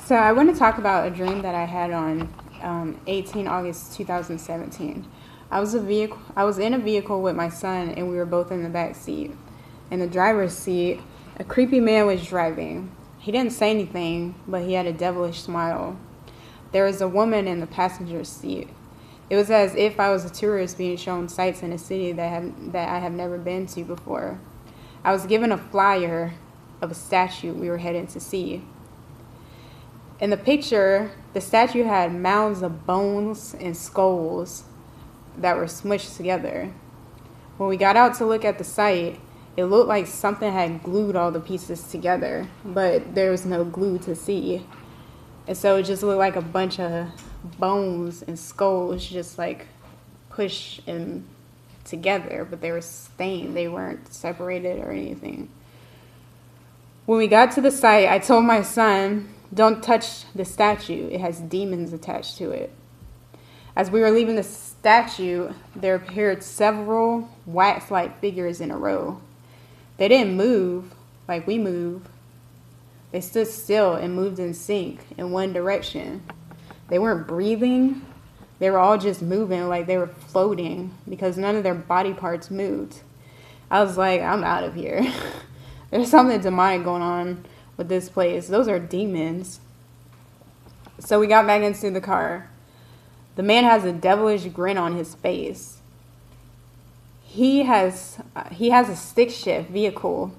So I want to talk about a dream that I had on 18 August 2017. I was in a vehicle with my son, and we were both in the back seat. In the driver's seat, a creepy man was driving. He didn't say anything, but he had a devilish smile. There was a woman in the passenger seat. It was as if I was a tourist being shown sights in a city that I have never been to before. I was given a flyer of a statue we were heading to see. In the picture, the statue had mounds of bones and skulls that were smushed together. When we got out to look at the site, it looked like something had glued all the pieces together, but there was no glue to see. And so it just looked like a bunch of bones and skulls just like pushed in together, but they were stained. They weren't separated or anything. When we got to the site, I told my son, "Don't touch the statue. It has demons attached to it." As we were leaving the statue, there appeared several wax-like figures in a row. They didn't move like we move. They stood still and moved in sync in one direction. They weren't breathing. They were all just moving like they were floating because none of their body parts moved. I was like, I'm out of here. There's something demonic going on with this place. Those are demons. So we got back into the car. The man has a devilish grin on his face. He has a stick shift vehicle.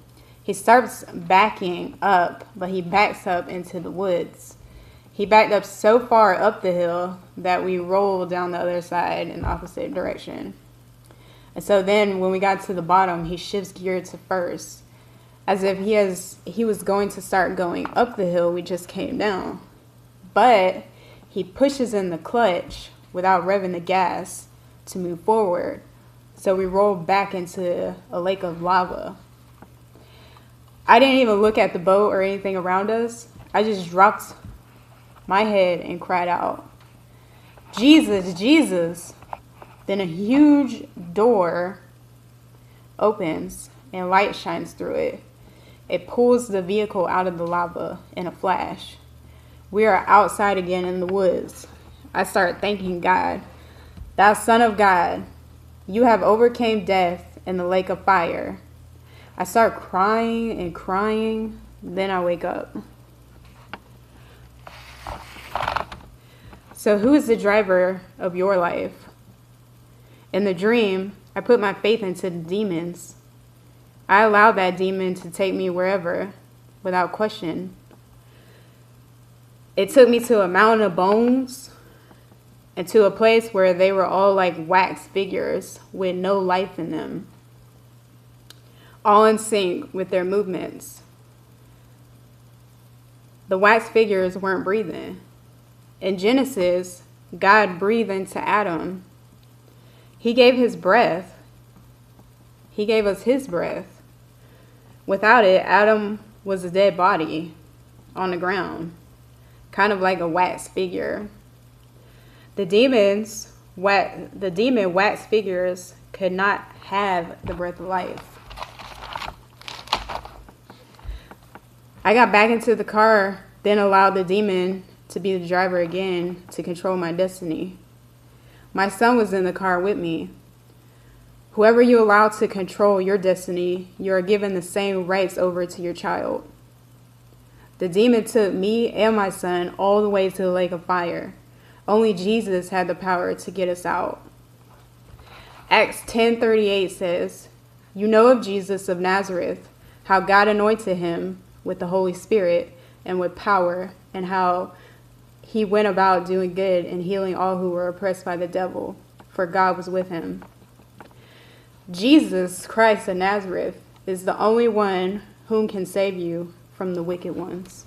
He starts backing up, but he backs up into the woods. He backed up so far up the hill that we rolled down the other side in the opposite direction. And so then when we got to the bottom, he shifts gear to first, as if he was going to start going up the hill we just came down. But he pushes in the clutch without revving the gas to move forward. So we rolled back into a lake of lava. I didn't even look at the boat or anything around us. I just dropped my head and cried out, "Jesus, Jesus." Then a huge door opens and light shines through it. It pulls the vehicle out of the lava in a flash. We are outside again in the woods. I start thanking God. "Thou Son of God, you have overcame death in the lake of fire." I start crying and crying. Then I wake up. So who is the driver of your life? In the dream, I put my faith into the demons. I allowed that demon to take me wherever, without question. It took me to a mountain of bones and to a place where they were all like wax figures with no life in them, all in sync with their movements. The wax figures weren't breathing. In Genesis, God breathed into Adam. He gave his breath. He gave us his breath. Without it, Adam was a dead body on the ground, kind of like a wax figure. The demon wax figures could not have the breath of life. I got back into the car, then allowed the demon to be the driver again to control my destiny. My son was in the car with me. Whoever you allow to control your destiny, you are given the same rights over to your child. The demon took me and my son all the way to the lake of fire. Only Jesus had the power to get us out. Acts 10:38 says, "You know of Jesus of Nazareth, how God anointed him with the Holy Spirit and with power, and how he went about doing good and healing all who were oppressed by the devil, for God was with him." Jesus Christ of Nazareth is the only one whom can save you from the wicked ones.